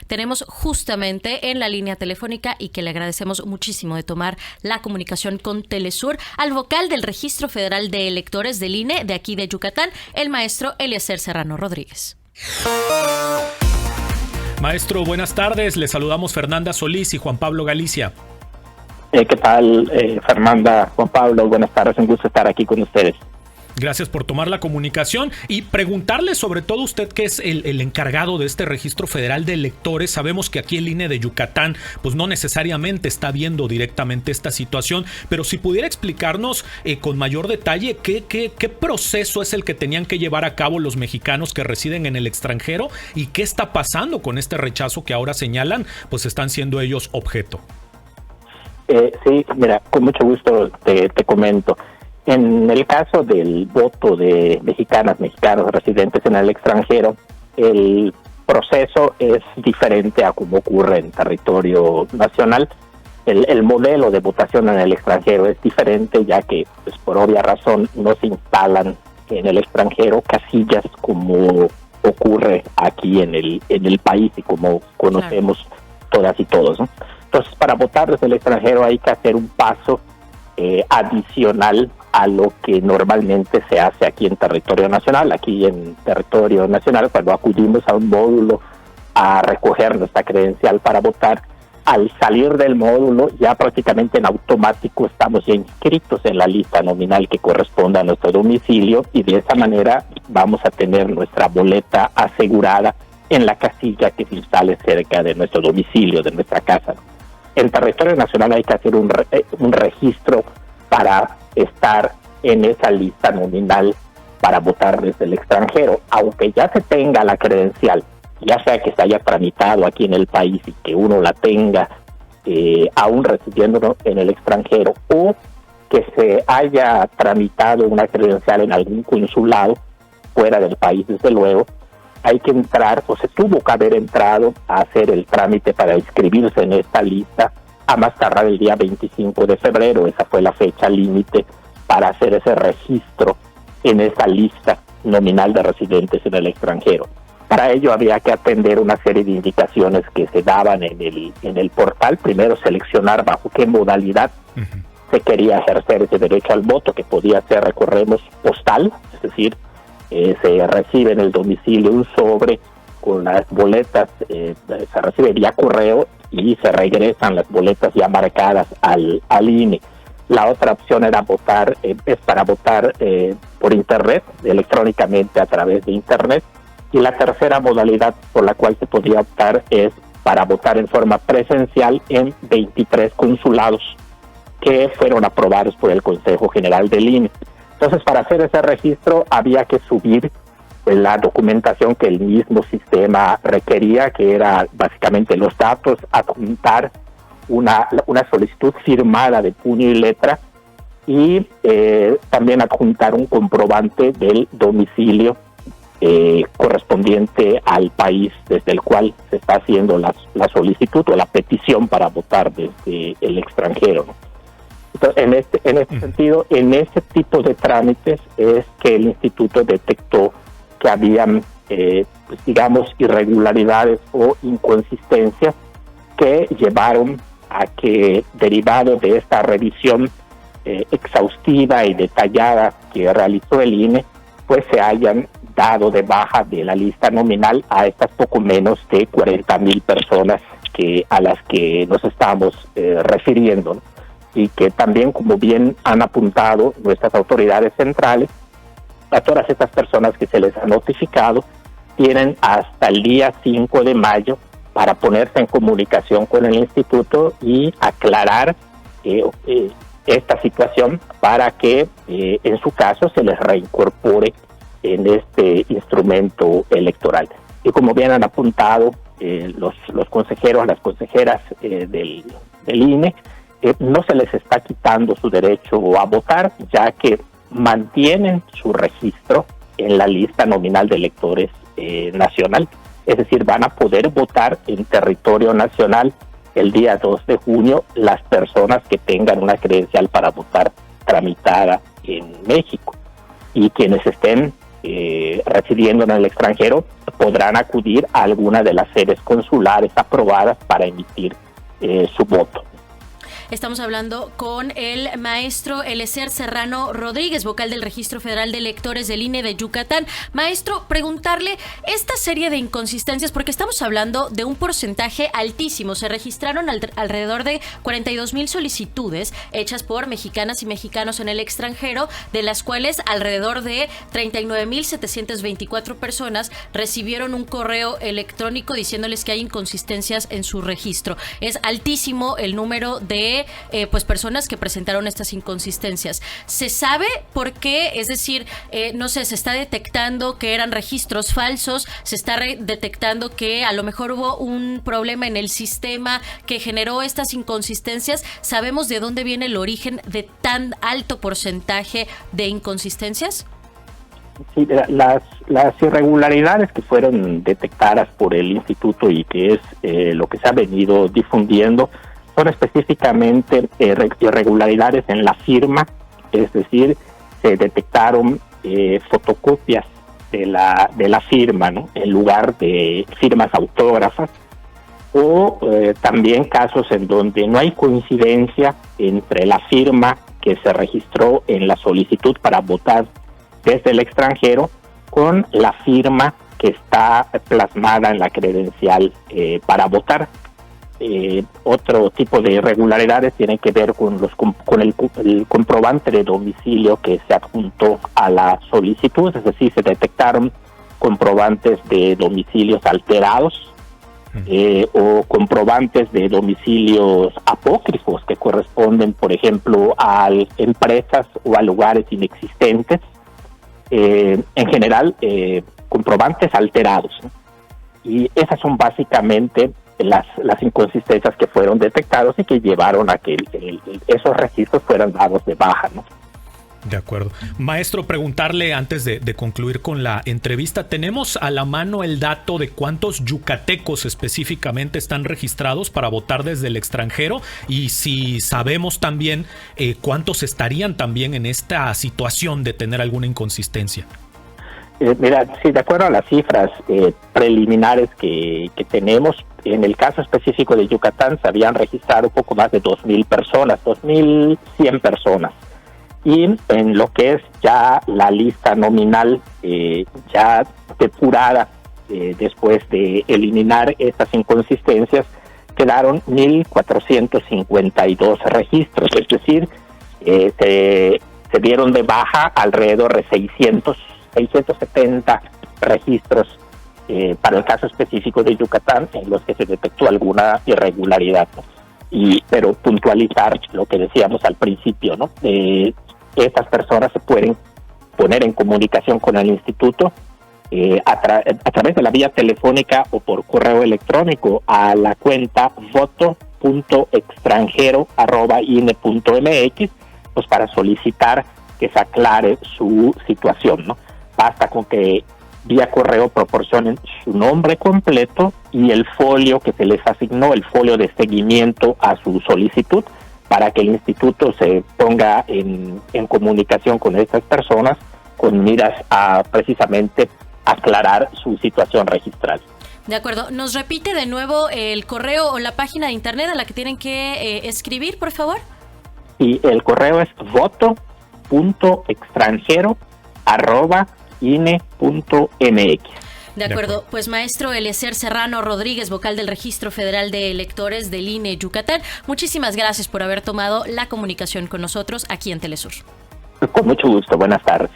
tenemos justamente en la línea telefónica y que le agradecemos muchísimo de tomar la comunicación con Telesur al vocal del Registro Federal de Electores del INE de aquí de Yucatán, el maestro Eliezer Serrano Rodríguez. Maestro, buenas tardes. Le saludamos Fernanda Solís y Juan Pablo Galicia. ¿Qué tal, Fernanda, Juan Pablo? Buenas tardes, un gusto estar aquí con ustedes. Gracias por tomar la comunicación y preguntarle sobre todo usted que es el encargado de este Registro Federal de Electores. Sabemos que aquí el INE de Yucatán pues no necesariamente está viendo directamente esta situación, pero si pudiera explicarnos con mayor detalle qué proceso es el que tenían que llevar a cabo los mexicanos que residen en el extranjero y qué está pasando con este rechazo que ahora señalan, pues están siendo ellos objeto. Sí, mira, con mucho gusto te comento. En el caso del voto de mexicanos residentes en el extranjero, el proceso es diferente a como ocurre en territorio nacional. El modelo de votación en el extranjero es diferente, ya que, pues, por obvia razón, no se instalan en el extranjero casillas como ocurre aquí en el país y como conocemos todas y todos, ¿no? Entonces, para votar desde el extranjero hay que hacer un paso adicional a lo que normalmente se hace aquí en territorio nacional. Aquí en territorio nacional, cuando acudimos a un módulo a recoger nuestra credencial para votar, al salir del módulo ya prácticamente en automático estamos ya inscritos en la lista nominal que corresponde a nuestro domicilio y de esa manera vamos a tener nuestra boleta asegurada en la casilla que se instale cerca de nuestro domicilio, de nuestra casa. En territorio nacional hay que hacer un registro para estar en esa lista nominal para votar desde el extranjero. Aunque ya se tenga la credencial, ya sea que se haya tramitado aquí en el país y que uno la tenga aún residiendo en el extranjero, o que se haya tramitado una credencial en algún consulado fuera del país, desde luego, hay que entrar, o se tuvo que haber entrado a hacer el trámite para inscribirse en esta lista a más tardar el día 25 de febrero. Esa fue la fecha límite para hacer ese registro en esa lista nominal de residentes en el extranjero. Para ello había que atender una serie de indicaciones que se daban en el portal. Primero, seleccionar bajo qué modalidad se quería ejercer ese derecho al voto, que podía ser, recordemos, postal, es decir, se recibe en el domicilio un sobre con las boletas, se recibe vía correo y se regresan las boletas ya marcadas al INE. La otra opción era votar, es para votar por internet, electrónicamente a través de internet. Y la tercera modalidad por la cual se podía optar es para votar en forma presencial en 23 consulados que fueron aprobados por el Consejo General del INE. Entonces, para hacer ese registro había que subir la documentación que el mismo sistema requería, que era básicamente los datos, adjuntar una solicitud firmada de puño y letra y también adjuntar un comprobante del domicilio correspondiente al país desde el cual se está haciendo la solicitud o la petición para votar desde el extranjero, ¿no? Entonces, en este sentido, en ese tipo de trámites es que el instituto detectó que habían, digamos, irregularidades o inconsistencias que llevaron a que, derivado de esta revisión exhaustiva y detallada que realizó el INE, pues se hayan dado de baja de la lista nominal a estas poco menos de 40,000 personas a las que nos estamos refiriendo, ¿no? Y que también, como bien han apuntado nuestras autoridades centrales, a todas estas personas que se les ha notificado, tienen hasta el día 5 de mayo para ponerse en comunicación con el instituto y aclarar esta situación para que, en su caso, se les reincorpore en este instrumento electoral. Y como bien han apuntado los consejeros, las consejeras del INE, no se les está quitando su derecho a votar, ya que mantienen su registro en la lista nominal de electores nacional. Es decir, van a poder votar en territorio nacional el día 2 de junio las personas que tengan una credencial para votar tramitada en México. Y quienes estén residiendo en el extranjero podrán acudir a alguna de las sedes consulares aprobadas para emitir su voto. Estamos hablando con el maestro Eliezer Serrano Rodríguez, vocal del Registro Federal de Electores del INE de Yucatán. Maestro, preguntarle esta serie de inconsistencias, porque estamos hablando de un porcentaje altísimo. Se registraron alrededor de 42,000 solicitudes hechas por mexicanas y mexicanos en el extranjero, de las cuales alrededor de 39,724 personas recibieron un correo electrónico diciéndoles que hay inconsistencias en su registro. Es altísimo el número de pues personas que presentaron estas inconsistencias. ¿Se sabe por qué? Es decir, no sé, se está detectando que eran registros falsos, se está detectando que a lo mejor hubo un problema en el sistema que generó estas inconsistencias. ¿Sabemos de dónde viene el origen de tan alto porcentaje de inconsistencias? Sí, las irregularidades que fueron detectadas por el instituto y que es lo que se ha venido difundiendo son específicamente irregularidades en la firma, es decir, se detectaron fotocopias de la firma, ¿no?, en lugar de firmas autógrafas, o también casos en donde no hay coincidencia entre la firma que se registró en la solicitud para votar desde el extranjero con la firma que está plasmada en la credencial para votar. Otro tipo de irregularidades tienen que ver con el comprobante de domicilio que se adjuntó a la solicitud, es decir, se detectaron comprobantes de domicilios alterados o comprobantes de domicilios apócrifos que corresponden, por ejemplo, a empresas o a lugares inexistentes. En general, comprobantes alterados, ¿no? Y esas son básicamente las inconsistencias que fueron detectados y que llevaron a que esos registros fueran dados de baja, ¿no? De acuerdo. Maestro, preguntarle antes de concluir con la entrevista, ¿tenemos a la mano el dato de cuántos yucatecos específicamente están registrados para votar desde el extranjero? Y si sabemos también cuántos estarían también en esta situación de tener alguna inconsistencia. Mira, sí, de acuerdo a las cifras preliminares que tenemos, en el caso específico de Yucatán se habían registrado un poco más de 2,000 personas, 2,100 personas. Y en lo que es ya la lista nominal, ya depurada, después de eliminar estas inconsistencias, quedaron 1,452 registros, es decir, se dieron de baja alrededor de 670 registros para el caso específico de Yucatán, en los que se detectó alguna irregularidad, ¿no? Pero puntualizar lo que decíamos al principio, ¿no? Estas personas se pueden poner en comunicación con el instituto a través de la vía telefónica o por correo electrónico a la cuenta voto.extranjero@ine.mx, pues para solicitar que se aclare su situación, ¿no? Basta con que vía correo proporcionen su nombre completo y el folio que se les asignó, el folio de seguimiento a su solicitud, para que el instituto se ponga en comunicación con estas personas con miras a precisamente aclarar su situación registral. De acuerdo. ¿Nos repite de nuevo el correo o la página de internet a la que tienen que escribir, por favor? Y el correo es voto.extranjero@ine.mx. De acuerdo. Pues maestro Eliezer Serrano Rodríguez, vocal del Registro Federal de Electores del INE Yucatán, muchísimas gracias por haber tomado la comunicación con nosotros aquí en Telesur. Con mucho gusto. Buenas tardes.